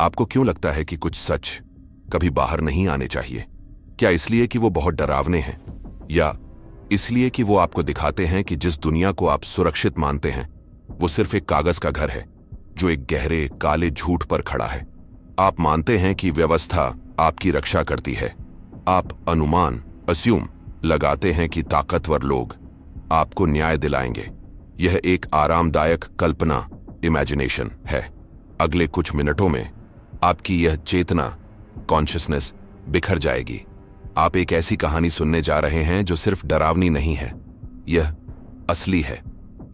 आपको क्यों लगता है कि कुछ सच कभी बाहर नहीं आने चाहिए? क्या इसलिए कि वो बहुत डरावने हैं, या इसलिए कि वो आपको दिखाते हैं कि जिस दुनिया को आप सुरक्षित मानते हैं वो सिर्फ एक कागज का घर है जो एक गहरे काले झूठ पर खड़ा है? आप मानते हैं कि व्यवस्था आपकी रक्षा करती है। आप अनुमान अस्यूम लगाते हैं कि ताकतवर लोग आपको न्याय दिलाएंगे। यह एक आरामदायक कल्पना, इमेजिनेशन है। अगले कुछ मिनटों में आपकी यह चेतना, कॉन्शियसनेस बिखर जाएगी। आप एक ऐसी कहानी सुनने जा रहे हैं जो सिर्फ डरावनी नहीं है, यह असली है।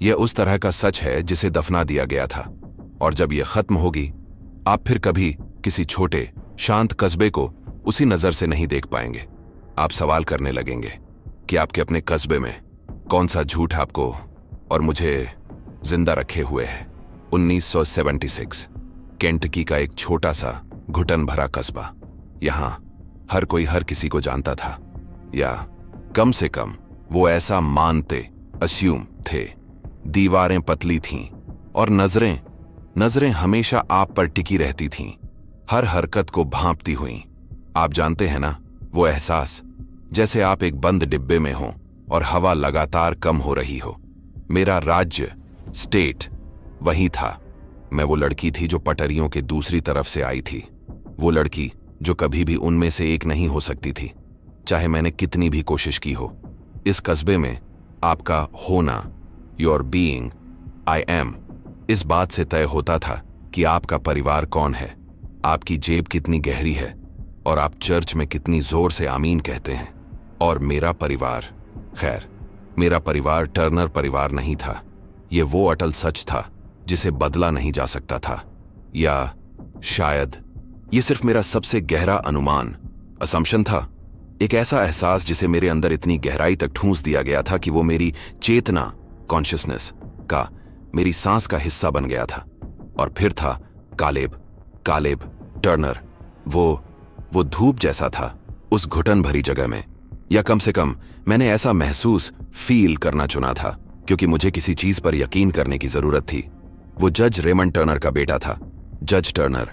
यह उस तरह का सच है जिसे दफना दिया गया था, और जब यह खत्म होगी आप फिर कभी किसी छोटे शांत कस्बे को उसी नजर से नहीं देख पाएंगे। आप सवाल करने लगेंगे कि आपके अपने कस्बे में कौन सा झूठ आपको और मुझे जिंदा रखे हुए है। 1976 केंटकी का एक छोटा सा घुटन भरा कस्बा। यहां हर कोई हर किसी को जानता था, या कम से कम वो ऐसा मानते, अस्यूम थे। दीवारें पतली थीं और नजरें हमेशा आप पर टिकी रहती थीं, हर हरकत को भांपती हुई। आप जानते हैं ना, वो एहसास जैसे आप एक बंद डिब्बे में हों और हवा लगातार कम हो रही हो। मेरा राज्य, स्टेट वही था। मैं वो लड़की थी जो पटरियों के दूसरी तरफ से आई थी, वो लड़की जो कभी भी उनमें से एक नहीं हो सकती थी, चाहे मैंने कितनी भी कोशिश की हो। इस कस्बे में आपका होना, योर बीइंग, आई एम, इस बात से तय होता था कि आपका परिवार कौन है, आपकी जेब कितनी गहरी है और आप चर्च में कितनी जोर से आमीन कहते हैं। और मेरा परिवार, खैर, मेरा परिवार टर्नर परिवार नहीं था। ये वो अटल सच था जिसे बदला नहीं जा सकता था, या शायद ये सिर्फ मेरा सबसे गहरा अनुमान, असम्पशन था। एक ऐसा एहसास जिसे मेरे अंदर इतनी गहराई तक ठूंस दिया गया था कि वो मेरी चेतना, कॉन्शियसनेस का, मेरी सांस का हिस्सा बन गया था। और फिर था कालेब टर्नर। वो धूप जैसा था उस घुटन भरी जगह में, या कम से कम मैंने ऐसा महसूस, फील करना चुना था, क्योंकि मुझे किसी चीज पर यकीन करने की जरूरत थी। वो जज रेमंड टर्नर का बेटा था। जज टर्नर,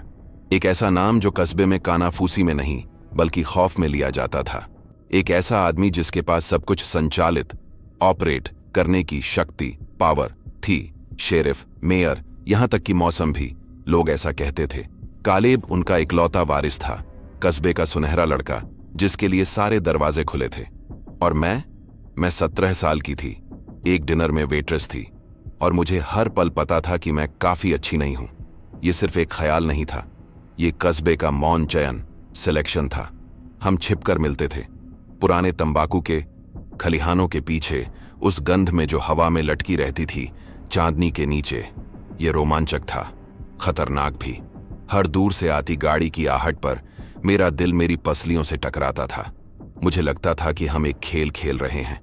एक ऐसा नाम जो कस्बे में कानाफूसी में नहीं बल्कि खौफ में लिया जाता था। एक ऐसा आदमी जिसके पास सब कुछ संचालित, ऑपरेट करने की शक्ति, पावर थी। शेरिफ, मेयर, यहां तक कि मौसम भी, लोग ऐसा कहते थे। कालेब उनका इकलौता वारिस था, कस्बे का सुनहरा लड़का जिसके लिए सारे दरवाजे खुले थे। और मैं 17 साल की थी, एक डिनर में वेट्रेस थी, और मुझे हर पल पता था कि मैं काफी अच्छी नहीं हूं। ये सिर्फ एक ख्याल नहीं था, ये कस्बे का मौन चयन, सिलेक्शन था। हम छिपकर मिलते थे, पुराने तंबाकू के खलिहानों के पीछे, उस गंध में जो हवा में लटकी रहती थी चांदनी के नीचे। ये रोमांचक था, खतरनाक भी। हर दूर से आती गाड़ी की आहट पर मेरा दिल मेरी पसलियों से टकराता था। मुझे लगता था कि हम एक खेल खेल रहे हैं,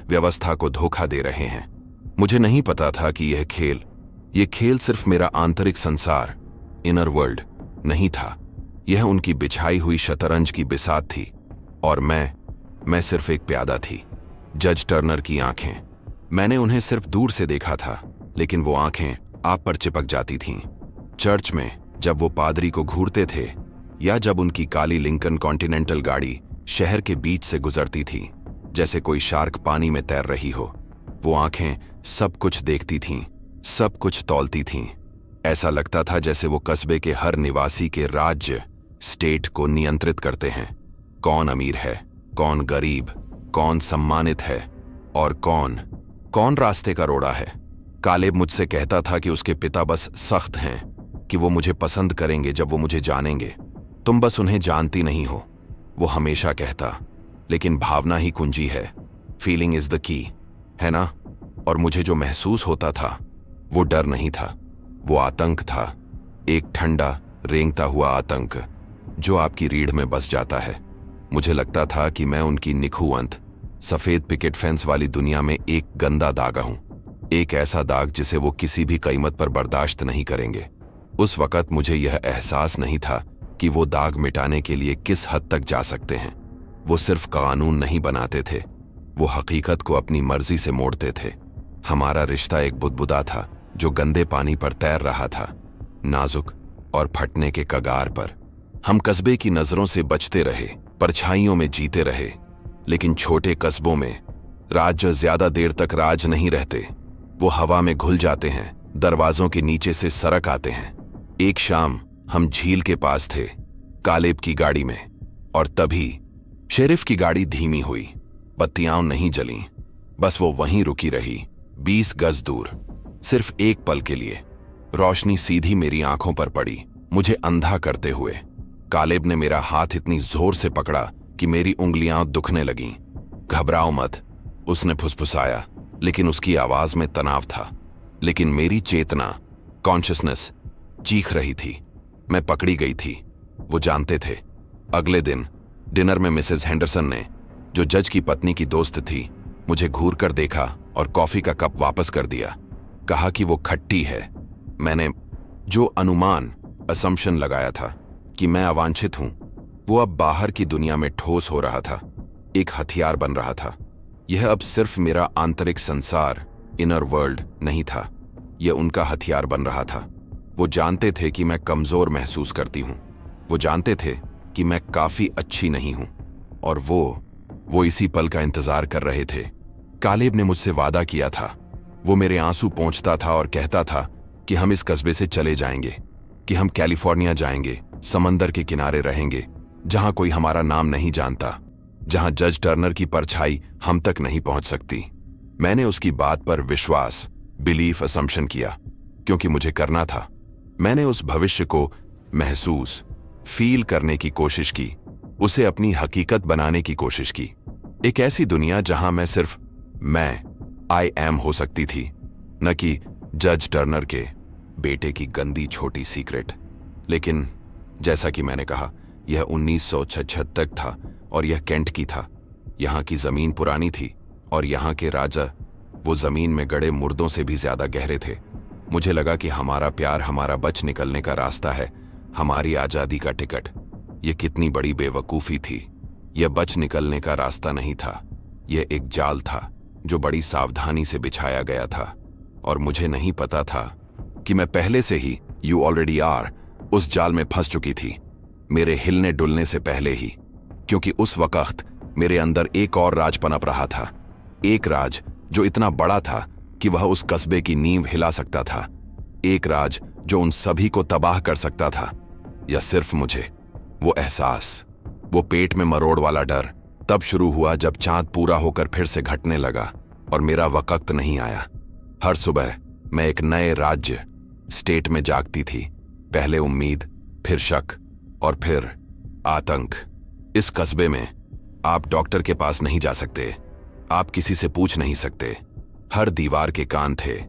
व्यवस्था को धोखा दे रहे हैं। मुझे नहीं पता था कि यह खेल सिर्फ मेरा आंतरिक संसार, इनर वर्ल्ड नहीं था। यह उनकी बिछाई हुई शतरंज की बिसात थी, और मैं सिर्फ एक प्यादा थी। जज टर्नर की आंखें, मैंने उन्हें सिर्फ दूर से देखा था, लेकिन वो आंखें आप पर चिपक जाती थीं। चर्च में जब वो पादरी को घूरते थे, या जब उनकी काली लिंकन कॉन्टिनेंटल गाड़ी शहर के बीच से गुजरती थी, जैसे कोई शार्क पानी में तैर रही हो, वो आंखें सब कुछ देखती थीं, सब कुछ तौलती थीं। ऐसा लगता था जैसे वो कस्बे के हर निवासी के राज्य, स्टेट को नियंत्रित करते हैं। कौन अमीर है, कौन गरीब, कौन सम्मानित है, और कौन रास्ते का रोड़ा है। कालेब मुझसे कहता था कि उसके पिता बस सख्त हैं, कि वो मुझे पसंद करेंगे जब वो मुझे जानेंगे। तुम बस उन्हें जानती नहीं हो, वो हमेशा कहता। लेकिन भावना ही कुंजी है, फीलिंग इज द की, है ना? और मुझे जो महसूस होता था वो डर नहीं था, वो आतंक था। एक ठंडा, रेंगता हुआ आतंक जो आपकी रीढ़ में बस जाता है। मुझे लगता था कि मैं उनकी निखुअंत, सफेद पिकेट फेंस वाली दुनिया में एक गंदा दागा हूं, एक ऐसा दाग जिसे वो किसी भी कीमत पर बर्दाश्त नहीं करेंगे। उस वक्त मुझे यह एहसास नहीं था कि वो दाग मिटाने के लिए किस हद तक जा सकते हैं। वो सिर्फ कानून नहीं बनाते थे, वो हकीकत को अपनी मर्जी से मोड़ते थे। हमारा रिश्ता एक बुदबुदा था जो गंदे पानी पर तैर रहा था, नाजुक, और फटने के कगार पर। हम कस्बे की नजरों से बचते रहे, परछाइयों में जीते रहे, लेकिन छोटे कस्बों में राज ज्यादा देर तक राज नहीं रहते। वो हवा में घुल जाते हैं, दरवाजों के नीचे से सरक आते हैं। एक शाम हम झील के पास थे, कालेब की गाड़ी में, और तभी शेरिफ की गाड़ी धीमी हुई। बत्तियां नहीं जलीं, बस वो वहीं रुकी रही, 20 गज दूर, सिर्फ एक पल के लिए। रोशनी सीधी मेरी आंखों पर पड़ी, मुझे अंधा करते हुए। कालेब ने मेरा हाथ इतनी जोर से पकड़ा कि मेरी उंगलियां दुखने लगीं। घबराओ मत, उसने फुसफुसाया, लेकिन उसकी आवाज में तनाव था। लेकिन मेरी चेतना, कॉन्शियसनेस, चीख रही थी। मैं पकड़ी गई थी। वो जानते थे। अगले दिन डिनर में मिसेस हेंडरसन ने, जो जज की पत्नी की दोस्त थी, मुझे घूर कर देखा और कॉफी का कप वापस कर दिया। कहा कि वो खट्टी है। मैंने जो अनुमान, असम्पशन लगाया था कि मैं अवांछित हूं, वो अब बाहर की दुनिया में ठोस हो रहा था, एक हथियार बन रहा था। यह अब सिर्फ मेरा आंतरिक संसार, इनर वर्ल्ड नहीं था, यह उनका हथियार बन रहा था। वो जानते थे कि मैं कमजोर महसूस करती हूं। वो जानते थे कि मैं काफी अच्छी नहीं हूं, और वो इसी पल का इंतजार कर रहे थे। कालेब ने मुझसे वादा किया था। वो मेरे आंसू पोंछता था और कहता था कि हम इस कस्बे से चले जाएंगे, कि हम कैलिफोर्निया जाएंगे, समंदर के किनारे रहेंगे, जहां कोई हमारा नाम नहीं जानता, जहां जज टर्नर की परछाई हम तक नहीं पहुंच सकती। मैंने उसकी बात पर विश्वास, बिलीफ, असम्पशन किया, क्योंकि मुझे करना था। मैंने उस भविष्य को महसूस, फील करने की कोशिश की, उसे अपनी हकीकत बनाने की कोशिश की। एक ऐसी दुनिया जहां मैं सिर्फ आई एम हो सकती थी, न कि जज टर्नर के बेटे की गंदी छोटी सीक्रेट। लेकिन जैसा कि मैंने कहा, यह 1976 तक था और यह कैंट की था। यहां की जमीन पुरानी थी और यहां के राजा वो जमीन में गड़े मुर्दों से भी ज्यादा गहरे थे। मुझे लगा कि हमारा प्यार हमारा बच निकलने का रास्ता है, हमारी आजादी का टिकट। यह कितनी बड़ी बेवकूफी थी। यह बच निकलने का रास्ता नहीं था, यह एक जाल था जो बड़ी सावधानी से बिछाया गया था, और मुझे नहीं पता था कि मैं पहले से ही, यू ऑलरेडी आर, उस जाल में फंस चुकी थी, मेरे हिलने डुलने से पहले ही। क्योंकि उस वक्त मेरे अंदर एक और राज पनप रहा था, एक राज जो इतना बड़ा था कि वह उस कस्बे की नींव हिला सकता था, एक राज जो उन सभी को तबाह कर सकता था। या सिर्फ मुझे। वो एहसास, वो पेट में मरोड़ वाला डर तब शुरू हुआ जब चांद पूरा होकर फिर से घटने लगा और मेरा वक्त नहीं आया। हर सुबह मैं एक नए राज्य, स्टेट में जागती थी। पहले उम्मीद, फिर शक, और फिर आतंक। इस कस्बे में आप डॉक्टर के पास नहीं जा सकते, आप किसी से पूछ नहीं सकते, हर दीवार के कान थे।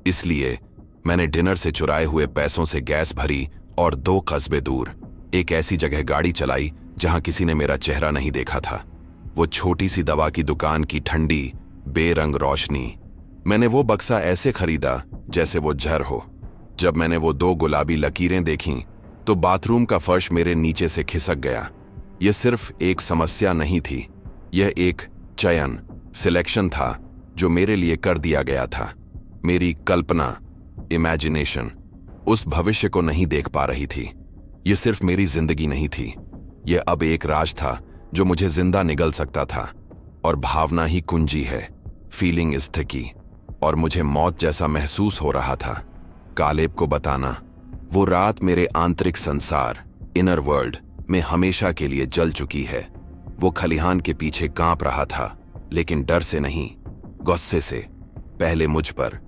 इसलिए मैंने डिनर से चुराए हुए पैसों से गैस भरी और 2 कस्बे दूर एक ऐसी जगह गाड़ी चलाई जहां किसी ने मेरा चेहरा नहीं देखा था। वो छोटी सी दवा की दुकान की ठंडी, बेरंग रोशनी। मैंने वो बक्सा ऐसे खरीदा जैसे वो जहर हो। जब मैंने वो 2 गुलाबी लकीरें देखीं तो बाथरूम का फर्श मेरे नीचे से खिसक गया। यह सिर्फ एक समस्या नहीं थी, यह एक चयन, सिलेक्शन था जो मेरे लिए कर दिया गया था। मेरी कल्पना, इमेजिनेशन, उस भविष्य को नहीं देख पा रही थी। यह सिर्फ मेरी जिंदगी नहीं थी, यह अब एक राज था जो मुझे जिंदा निगल सकता था। और भावना ही कुंजी है। Feeling is the key. और मुझे मौत जैसा महसूस हो रहा था। कालेब को बताना, वो रात मेरे आंतरिक संसार, इनर वर्ल्ड में हमेशा के लिए जल चुकी है। वो खलिहान के पीछे कांप रहा था, लेकिन डर से नहीं, गुस्से से। पहले मुझ पर,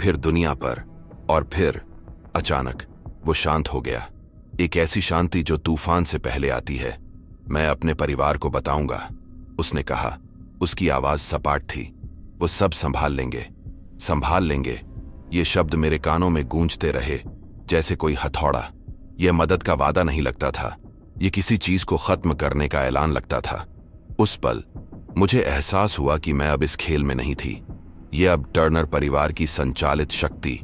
फिर दुनिया पर, और फिर अचानक वो शांत हो गया। एक ऐसी शांति जो तूफान से पहले आती है। मैं अपने परिवार को बताऊंगा, उसने कहा। उसकी आवाज सपाट थी। वो सब संभाल लेंगे, संभाल लेंगे। ये शब्द मेरे कानों में गूंजते रहे जैसे कोई हथौड़ा। यह मदद का वादा नहीं लगता था, ये किसी चीज को खत्म करने का ऐलान लगता था। उस पल मुझे एहसास हुआ कि मैं अब इस खेल में नहीं थी। यह अब टर्नर परिवार की संचालित शक्ति,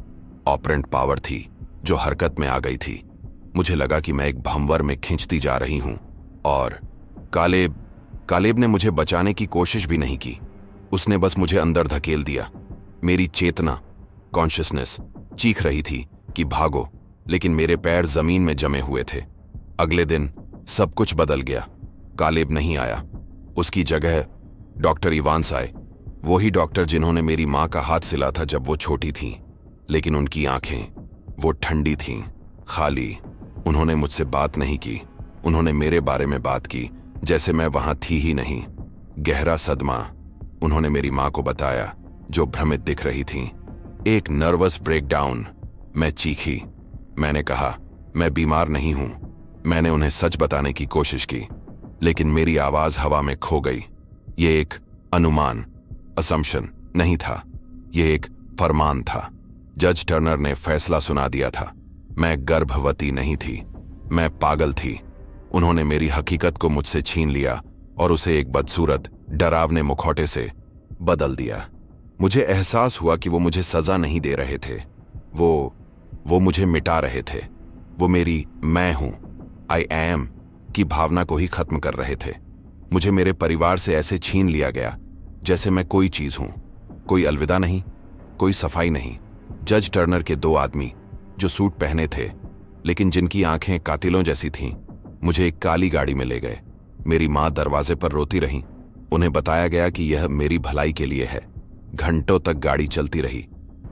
ऑपरेंट पावर थी जो हरकत में आ गई थी। मुझे लगा कि मैं एक भंवर में खिंचती जा रही हूं। और कालेब ने मुझे बचाने की कोशिश भी नहीं की। उसने बस मुझे अंदर धकेल दिया। मेरी चेतना, कॉन्शियसनेस चीख रही थी कि भागो, लेकिन मेरे पैर जमीन में जमे हुए थे। अगले दिन सब कुछ बदल गया। कालेब नहीं आया, उसकी जगह डॉक्टर इवांस आए। वही डॉक्टर जिन्होंने मेरी माँ का हाथ सिला था जब वो छोटी थीं। लेकिन उनकी आंखें वो ठंडी थीं, खाली। उन्होंने मुझसे बात नहीं की, उन्होंने मेरे बारे में बात की जैसे मैं वहां थी ही नहीं। गहरा सदमा, उन्होंने मेरी माँ को बताया, जो भ्रमित दिख रही थी। एक नर्वस ब्रेकडाउन। मैं चीखी। मैंने कहा, मैं बीमार नहीं हूं। मैंने उन्हें सच बताने की कोशिश की, लेकिन मेरी आवाज हवा में खो गई। ये एक अनुमान, असम्पशन नहीं था, ये एक फरमान था। जज टर्नर ने फैसला सुना दिया था। मैं गर्भवती नहीं थी, मैं पागल थी। उन्होंने मेरी हकीकत को मुझसे छीन लिया और उसे एक बदसूरत, डरावने मुखौटे से बदल दिया। मुझे एहसास हुआ कि वो मुझे सजा नहीं दे रहे थे, वो मुझे मिटा रहे थे। वो मेरी मैं हूं, आई एम की भावना को ही खत्म कर रहे थे। मुझे मेरे परिवार से ऐसे छीन लिया गया जैसे मैं कोई चीज हूं। कोई अलविदा नहीं, कोई सफाई नहीं। जज टर्नर के दो आदमी जो सूट पहने थे लेकिन जिनकी आंखें कातिलों जैसी थीं, मुझे एक काली गाड़ी में ले गए। मेरी माँ दरवाजे पर रोती रही। उन्हें बताया गया कि यह मेरी भलाई के लिए है। घंटों तक गाड़ी चलती रही,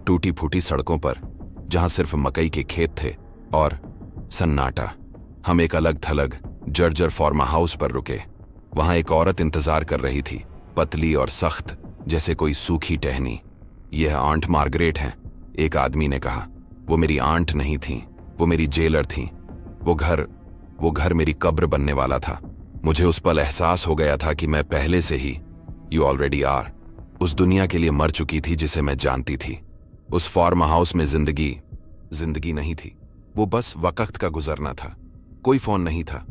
टूटी फूटी सड़कों पर जहां सिर्फ मकई के खेत थे और सन्नाटा। हम एक अलग थलग जर्जर फार्मा हाउस पर रुके। वहां एक औरत इंतजार कर रही थी, पतली और सख्त जैसे कोई सूखी टहनी। यह आंट मार्गरेट हैं, एक आदमी ने कहा। वो मेरी आंट नहीं थी, वो मेरी जेलर थी। वो घर मेरी कब्र बनने वाला था। मुझे उस पल एहसास हो गया था कि मैं पहले से ही यू ऑलरेडी आर उस दुनिया के लिए मर चुकी थी जिसे मैं जानती थी। उस फार्म हाउस में जिंदगी नहीं थी, वो बस वक्त का गुजरना था। कोई फोन नहीं था,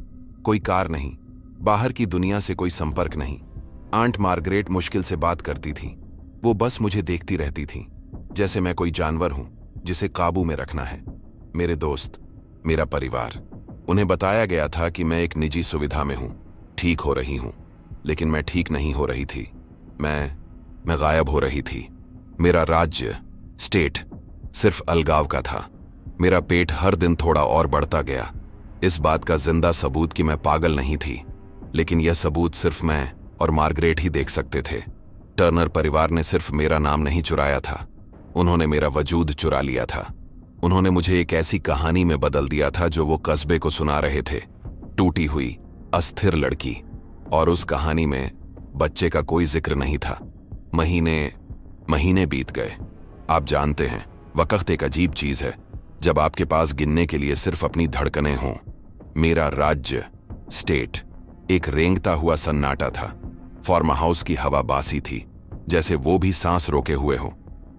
कोई कार नहीं, बाहर की दुनिया से कोई संपर्क नहीं। आंट मार्गरेट मुश्किल से बात करती थी। वो बस मुझे देखती रहती थी जैसे मैं कोई जानवर हूं जिसे काबू में रखना है। मेरे दोस्त, मेरा परिवार, उन्हें बताया गया था कि मैं एक निजी सुविधा में हूं, ठीक हो रही हूं, लेकिन मैं ठीक नहीं हो रही थी। मैं गायब हो रही थी। मेरा राज्य, स्टेट, सिर्फ अलगाव का था। मेरा पेट हर दिन थोड़ा और बढ़ता गया। इस बात का जिंदा सबूत कि मैं पागल नहीं थी, लेकिन यह सबूत सिर्फ मैं और मार्गरेट ही देख सकते थे। टर्नर परिवार ने सिर्फ मेरा नाम नहीं चुराया था, उन्होंने मेरा वजूद चुरा लिया था। उन्होंने मुझे एक ऐसी कहानी में बदल दिया था जो वो कस्बे को सुना रहे थे। टूटी हुई, अस्थिर लड़की, और उस कहानी में बच्चे का कोई जिक्र नहीं था। महीने बीत गए। आप जानते हैं, वक्त एक अजीब चीज है जब आपके पास गिनने के लिए सिर्फ अपनी धड़कनें हों। मेरा राज्य, स्टेट, एक रेंगता हुआ सन्नाटा था। फार्म हाउस की हवा बासी थी, जैसे वो भी सांस रोके हुए हो।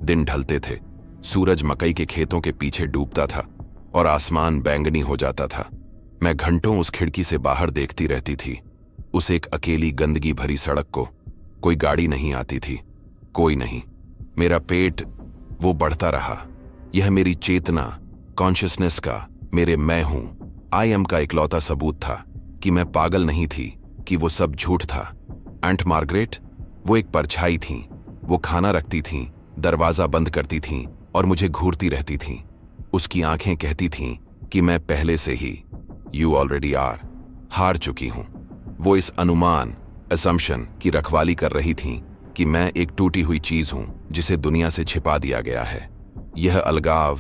दिन ढलते थे, सूरज मकई के खेतों के पीछे डूबता था और आसमान बैंगनी हो जाता था। मैं घंटों उस खिड़की से बाहर देखती रहती थी, उस एक अकेली गंदगी भरी सड़क को। कोई गाड़ी नहीं आती थी, कोई नहीं। मेरा पेट वो बढ़ता रहा। यह मेरी चेतना, कॉन्शियसनेस का, मेरे मैं हूं, आई एम का इकलौता सबूत था कि मैं पागल नहीं थी, कि वो सब झूठ था। आंट मार्गरेट, वो एक परछाई थी। वो खाना रखती थीं, दरवाजा बंद करती थीं और मुझे घूरती रहती थीं। उसकी आंखें कहती थीं कि मैं पहले से ही यू ऑलरेडी आर हार चुकी हूं। वो इस अनुमान, असम्पशन की रखवाली कर रही थीं कि मैं एक टूटी हुई चीज हूं जिसे दुनिया से छिपा दिया गया है। यह अलगाव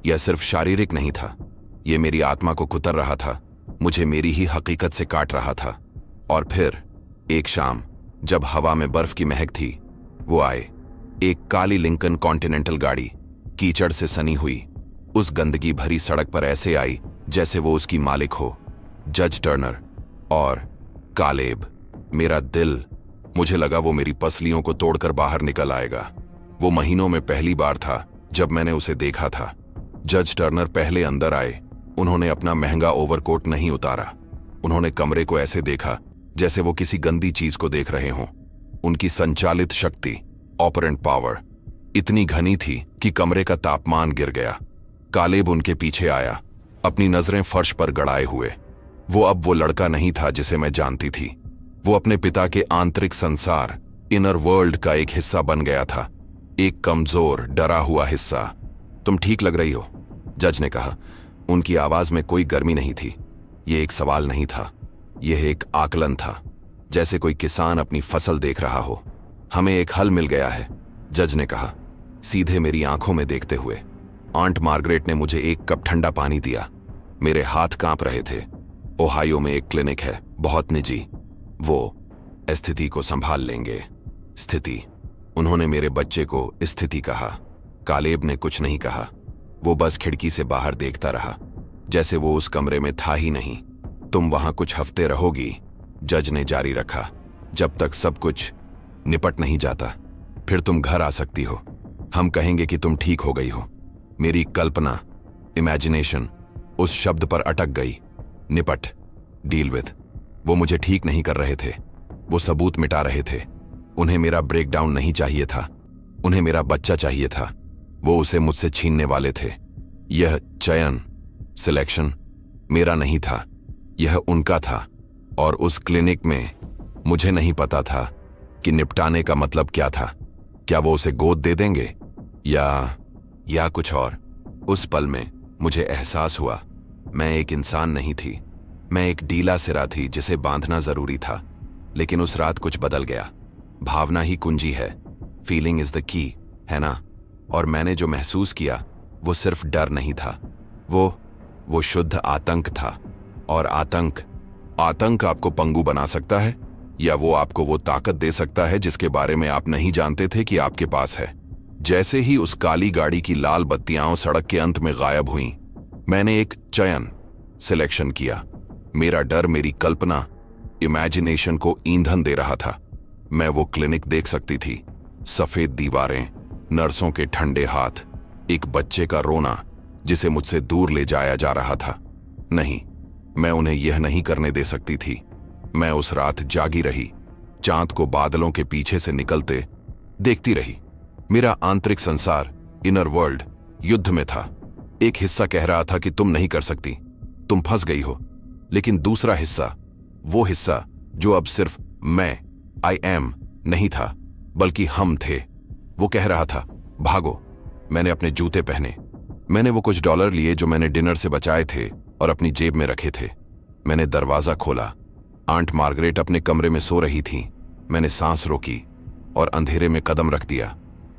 यह सिर्फ शारीरिक नहीं था, यह मेरी आत्मा को कुतर रहा था, मुझे मेरी ही हकीकत से काट रहा था। और फिर एक शाम, जब हवा में बर्फ की महक थी, वो आए। एक काली लिंकन कॉन्टिनेंटल गाड़ी, कीचड़ से सनी हुई, उस गंदगी भरी सड़क पर ऐसे आई जैसे वो उसकी मालिक हो। जज टर्नर और कालेब। मेरा दिल, मुझे लगा वो मेरी पसलियों को तोड़कर बाहर निकल आएगा। वो महीनों में पहली बार था जब मैंने उसे देखा था। जज टर्नर पहले अंदर आए। उन्होंने अपना महंगा ओवरकोट नहीं उतारा। उन्होंने कमरे को ऐसे देखा जैसे वो किसी गंदी चीज को देख रहे हों। उनकी संचालित शक्ति, ऑपरेंट पावर, इतनी घनी थी कि कमरे का तापमान गिर गया। कालेब उनके पीछे आया, अपनी नजरें फर्श पर गड़ाए हुए। वो अब वो लड़का नहीं था जिसे मैं जानती थी। वो अपने पिता के आंतरिक संसार, इनर वर्ल्ड का एक हिस्सा बन गया था, एक कमजोर, डरा हुआ हिस्सा। तुम ठीक लग रही हो, जज ने कहा। उनकी आवाज में कोई गर्मी नहीं थी। ये एक सवाल नहीं था, यह एक आकलन था, जैसे कोई किसान अपनी फसल देख रहा हो। हमें एक हल मिल गया है, जज ने कहा, सीधे मेरी आंखों में देखते हुए। आंट मार्गरेट ने मुझे एक कप ठंडा पानी दिया। मेरे हाथ कांप रहे थे। ओहायो में एक क्लिनिक है, बहुत निजी। वो स्थिति को संभाल लेंगे। स्थिति? उन्होंने मेरे बच्चे को स्थिति कहा। कालेब ने कुछ नहीं कहा। वो बस खिड़की से बाहर देखता रहा, जैसे वो उस कमरे में था ही नहीं। तुम वहां कुछ हफ्ते रहोगी, जज ने जारी रखा, जब तक सब कुछ निपट नहीं जाता। फिर तुम घर आ सकती हो। हम कहेंगे कि तुम ठीक हो गई हो। मेरी कल्पना, इमेजिनेशन, उस शब्द पर अटक गई। निपट, डील विद। वो मुझे ठीक नहीं कर रहे थे, वो सबूत मिटा रहे थे। उन्हें मेरा ब्रेकडाउन नहीं चाहिए था, उन्हें मेरा बच्चा चाहिए था। वो उसे मुझसे छीनने वाले थे। यह चयन, सिलेक्शन, मेरा नहीं था, यह उनका था। और उस क्लिनिक में मुझे नहीं पता था कि निपटाने का मतलब क्या था। क्या वो उसे गोद दे देंगे या कुछ और? उस पल में मुझे एहसास हुआ, मैं एक इंसान नहीं थी, मैं एक ढीला सिरा थी जिसे बांधना जरूरी था। लेकिन उस रात कुछ बदल गया। भावना ही कुंजी है, फीलिंग इज द की, है ना? और मैंने जो महसूस किया वो सिर्फ डर नहीं था, वो शुद्ध आतंक था। और आतंक आपको पंगु बना सकता है, या वो आपको वो ताकत दे सकता है जिसके बारे में आप नहीं जानते थे कि आपके पास है। जैसे ही उस काली गाड़ी की लाल बत्तियां सड़क के अंत में गायब हुईं, मैंने एक चयन, सिलेक्शन किया। मेरा डर मेरी कल्पना, इमेजिनेशन को ईंधन दे रहा था। मैं वो क्लिनिक देख सकती थी, सफेद दीवारें, नर्सों के ठंडे हाथ, एक बच्चे का रोना जिसे मुझसे दूर ले जाया जा रहा था। नहीं, मैं उन्हें यह नहीं करने दे सकती थी। मैं उस रात जागी रही, चांद को बादलों के पीछे से निकलते देखती रही। मेरा आंतरिक संसार, इनर वर्ल्ड, युद्ध में था। एक हिस्सा कह रहा था कि तुम नहीं कर सकती, तुम फंस गई हो। लेकिन दूसरा हिस्सा, वो हिस्सा जो अब सिर्फ मैं, आई एम नहीं था, बल्कि हम थे, वो कह रहा था, भागो। मैंने अपने जूते पहने। मैंने वो कुछ डॉलर लिए जो मैंने डिनर से बचाए थे और अपनी जेब में रखे थे। मैंने दरवाजा खोला। आंट मार्गरेट अपने कमरे में सो रही थी। मैंने सांस रोकी और अंधेरे में कदम रख दिया।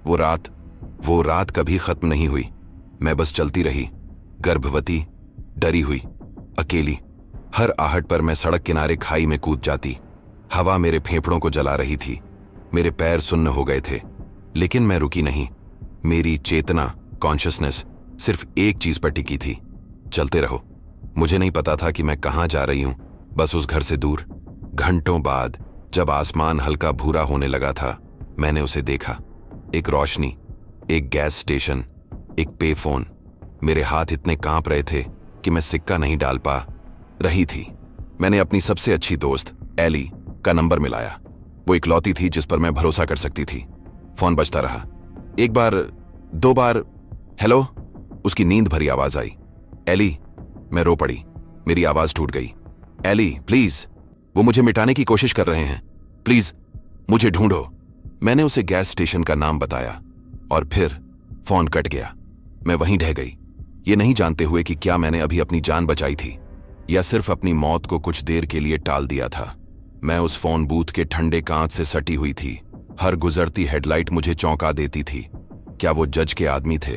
वो रात कभी खत्म नहीं हुई। मैं बस चलती रही, गर्भवती, डरी हुई, अकेली। हर आहट पर मैं सड़क किनारे खाई में कूद जाती। हवा मेरे फेफड़ों को जला रही थी। मेरे पैर सुन्न हो गए थे, लेकिन मैं रुकी नहीं। मेरी चेतना, कॉन्शियसनेस सिर्फ एक चीज पर टिकी थी, चलते रहो। मुझे नहीं पता था कि मैं कहां जा रही हूं, बस उस घर से दूर। घंटों बाद जब आसमान हल्का भूरा होने लगा था, मैंने उसे देखा। एक रोशनी, एक गैस स्टेशन, एक पे फोन। मेरे हाथ इतने कांप रहे थे कि मैं सिक्का नहीं डाल पा रही थी। मैंने अपनी सबसे अच्छी दोस्त एली का नंबर मिलाया। वो इकलौती थी जिस पर मैं भरोसा कर सकती थी। फोन बजता रहा। एक बार, दो बार, हेलो। उसकी नींद भरी आवाज आई, एली। मैं रो पड़ी। मेरी आवाज टूट गई। एली, प्लीज, वो मुझे मिटाने की कोशिश कर रहे हैं, प्लीज मुझे ढूंढो। मैंने उसे गैस स्टेशन का नाम बताया और फिर फोन कट गया। मैं वहीं ढह गई, ये नहीं जानते हुए कि क्या मैंने अभी अपनी जान बचाई थी या सिर्फ अपनी मौत को कुछ देर के लिए टाल दिया था। मैं उस फोन बूथ के ठंडे कांच से सटी हुई थी। हर गुजरती हेडलाइट मुझे चौंका देती थी। क्या वो जज के आदमी थे?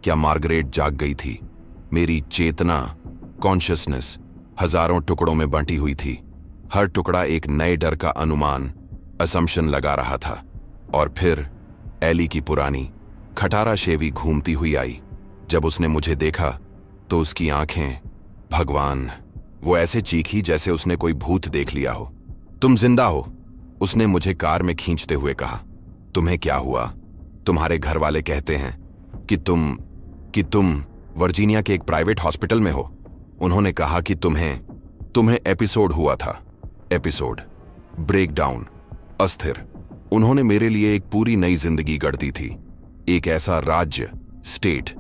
क्या मार्गरेट जाग गई थी? मेरी चेतना, कॉन्शियसनेस हजारों टुकड़ों में बंटी हुई थी। हर टुकड़ा एक नए डर का अनुमान, असम्पशन लगा रहा था। और फिर एली की पुरानी खटारा शेवी घूमती हुई आई। जब उसने मुझे देखा तो उसकी आंखें, भगवान, वो ऐसे चीखी जैसे उसने कोई भूत देख लिया हो। तुम जिंदा हो, उसने मुझे कार में खींचते हुए कहा। तुम्हें क्या हुआ? तुम्हारे घर वाले कहते हैं कि तुम वर्जीनिया के एक प्राइवेट हॉस्पिटल में हो। उन्होंने कहा कि तुम्हें एपिसोड हुआ था। एपिसोड, ब्रेकडाउन, अस्थिर। उन्होंने मेरे लिए एक पूरी नई जिंदगी गढ़ दी थी। एक ऐसा राज्य, स्टेट,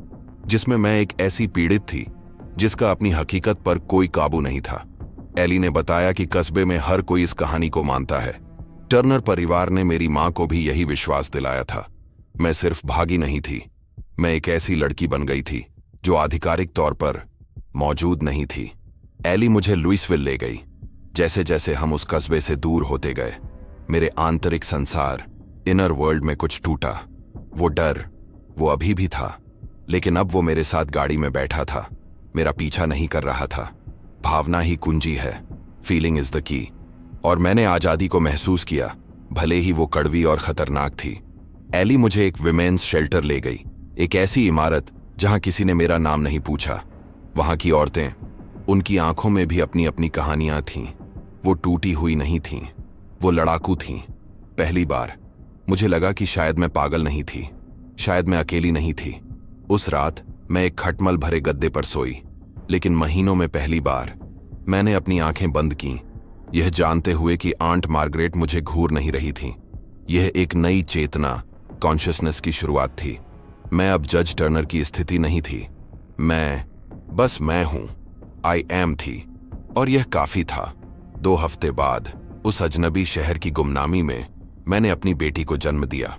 जिसमें मैं एक ऐसी पीड़ित थी जिसका अपनी हकीकत पर कोई काबू नहीं था। एली ने बताया कि कस्बे में हर कोई इस कहानी को मानता है। टर्नर परिवार ने मेरी मां को भी यही विश्वास दिलाया था। मैं सिर्फ भागी नहीं थी, मैं एक ऐसी लड़की बन गई थी जो आधिकारिक तौर पर मौजूद नहीं थी। एली मुझे लुइसविल ले गई। जैसे जैसे हम उस कस्बे से दूर होते गए, मेरे आंतरिक संसार, इनर वर्ल्ड में कुछ टूटा। वो डर, वो अभी भी था, लेकिन अब वो मेरे साथ गाड़ी में बैठा था, मेरा पीछा नहीं कर रहा था। भावना ही कुंजी है, फीलिंग इज द की। और मैंने आजादी को महसूस किया, भले ही वो कड़वी और खतरनाक थी। एली मुझे एक विमेन्स शेल्टर ले गई, एक ऐसी इमारत जहां किसी ने मेरा नाम नहीं पूछा। वहां की औरतें, उनकी आंखों में भी अपनी अपनी कहानियां थीं। वो टूटी हुई नहीं थीं, वो लड़ाकू थीं। पहली बार मुझे लगा कि शायद मैं पागल नहीं थी, शायद मैं अकेली नहीं थी। उस रात मैं एक खटमल भरे गद्दे पर सोई, लेकिन महीनों में पहली बार मैंने अपनी आंखें बंद की, यह जानते हुए कि आंट मार्गरेट मुझे घूर नहीं रही थी। यह एक नई चेतना, कॉन्शियसनेस की शुरुआत थी। मैं अब जज टर्नर की स्थिति नहीं थी, बस मैं हूं, आई एम थी, और यह काफी था। 2 हफ्ते बाद उस अजनबी शहर की गुमनामी में मैंने अपनी बेटी को जन्म दिया।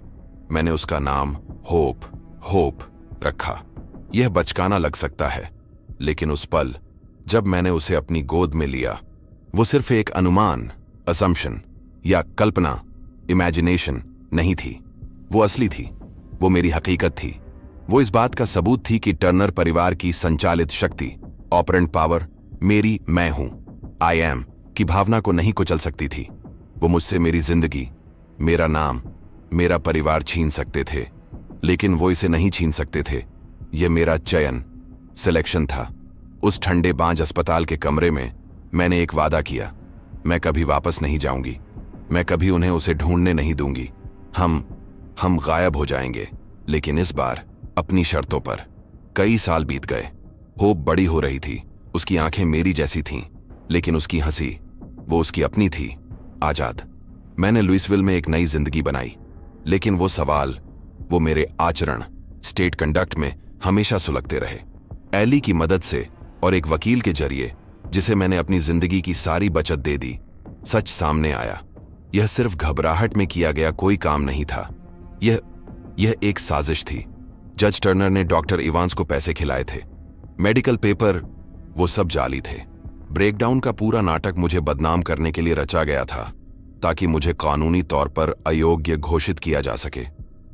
मैंने उसका नाम होप रखा। यह बचकाना लग सकता है, लेकिन उस पल जब मैंने उसे अपनी गोद में लिया, वो सिर्फ एक अनुमान, असम्पशन या कल्पना, इमेजिनेशन नहीं थी। वो असली थी, वो मेरी हकीकत थी। वो इस बात का सबूत थी कि टर्नर परिवार की संचालित शक्ति, ऑपरेंट पावर, मेरी मैं हूं, आई एम की भावना को नहीं कुचल सकती थी। वो मुझसे मेरी जिंदगी, मेरा नाम, मेरा परिवार छीन सकते थे, लेकिन वो इसे नहीं छीन सकते थे। यह मेरा चयन, सिलेक्शन था। उस ठंडे बांझ अस्पताल के कमरे में मैंने एक वादा किया, मैं कभी वापस नहीं जाऊंगी, मैं कभी उन्हें उसे ढूंढने नहीं दूंगी। हम गायब हो जाएंगे, लेकिन इस बार अपनी शर्तों पर। कई साल बीत गए। होप बड़ी हो रही थी, उसकी आंखें मेरी जैसी थीं, लेकिन उसकी हंसी, वो उसकी अपनी थी, आजाद। मैंने लुइसविल में एक नई जिंदगी बनाई, लेकिन वो सवाल, वो मेरे आचरण, स्टेट कंडक्ट में हमेशा सुलगते रहे। एली की मदद से और एक वकील के जरिए, जिसे मैंने अपनी जिंदगी की सारी बचत दे दी, सच सामने आया। यह सिर्फ घबराहट में किया गया कोई काम नहीं था, यह एक साजिश थी। जज टर्नर ने डॉक्टर इवांस को पैसे खिलाए थे, मेडिकल पेपर, वो सब जाली थे। ब्रेकडाउन का पूरा नाटक मुझे बदनाम करने के लिए रचा गया था, ताकि मुझे कानूनी तौर पर अयोग्य घोषित किया जा सके।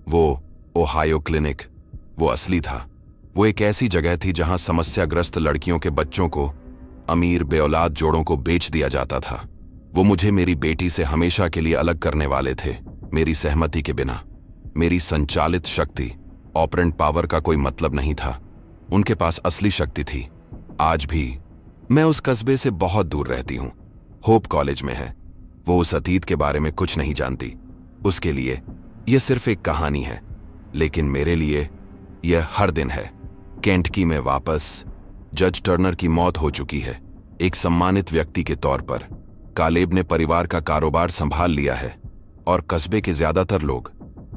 वो ओहायो क्लिनिक, वो असली था। वो एक ऐसी जगह थी जहां समस्याग्रस्त लड़कियों के बच्चों को अमीर बेऔलाद जोड़ों को बेच दिया जाता था। वो मुझे मेरी बेटी से हमेशा के लिए अलग करने वाले थे, मेरी सहमति के बिना। मेरी संचालित शक्ति, ऑपरेंट पावर का कोई मतलब नहीं था। उनके पास असली शक्ति थी। आज भी मैं उस कस्बे से बहुत दूर रहती हूं। होप कॉलेज में है। वो उस अतीत के बारे में कुछ नहीं जानती। उसके लिए यह सिर्फ एक कहानी है, लेकिन मेरे लिए यह हर दिन है। केंटकी में वापस। जज टर्नर की मौत हो चुकी है, एक सम्मानित व्यक्ति के तौर पर। कालेब ने परिवार का कारोबार संभाल लिया है, और कस्बे के ज्यादातर लोग,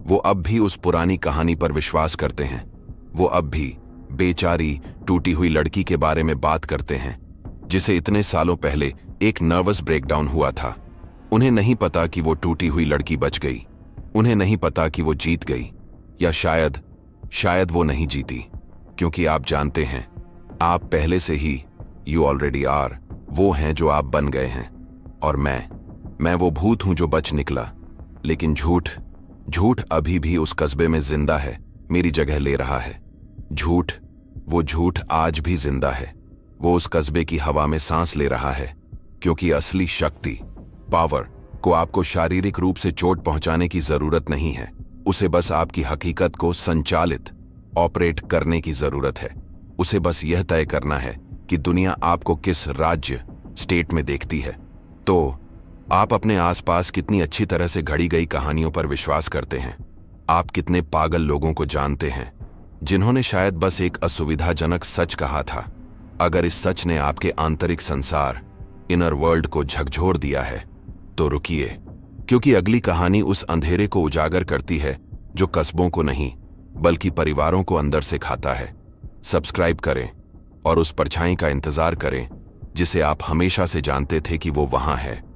वो अब भी उस पुरानी कहानी पर विश्वास करते हैं। वो अब भी बेचारी टूटी हुई लड़की के बारे में बात करते हैं, जिसे इतने सालों पहले एक नर्वस ब्रेकडाउन हुआ था। उन्हें नहीं पता कि वो टूटी हुई लड़की बच गई। उन्हें नहीं पता कि वो जीत गई, या शायद वो नहीं जीती, क्योंकि आप जानते हैं, आप पहले से ही, यू ऑलरेडी आर, वो हैं जो आप बन गए हैं। और मैं वो भूत हूं जो बच निकला। लेकिन झूठ अभी भी उस कस्बे में जिंदा है, मेरी जगह ले रहा है। वो झूठ आज भी जिंदा है। वो उस कस्बे की हवा में सांस ले रहा है, क्योंकि असली शक्ति, पावर को आपको शारीरिक रूप से चोट पहुंचाने की जरूरत नहीं है। उसे बस आपकी हकीकत को संचालित, ऑपरेट करने की जरूरत है। उसे बस यह तय करना है कि दुनिया आपको किस राज्य, स्टेट में देखती है। तो आप अपने आसपास कितनी अच्छी तरह से घड़ी गई कहानियों पर विश्वास करते हैं। आप कितने पागल लोगों को जानते हैं, जिन्होंने शायद बस एक असुविधाजनक सच कहा था। अगर इस सच ने आपके आंतरिक संसार, इनर वर्ल्ड को झकझोर दिया है, तो रुकिए, क्योंकि अगली कहानी उस अंधेरे को उजागर करती है जो कस्बों को नहीं, बल्कि परिवारों को अंदर से खाता है। सब्सक्राइब करें और उस परछाई का इंतजार करें, जिसे आप हमेशा से जानते थे कि वो वहां है।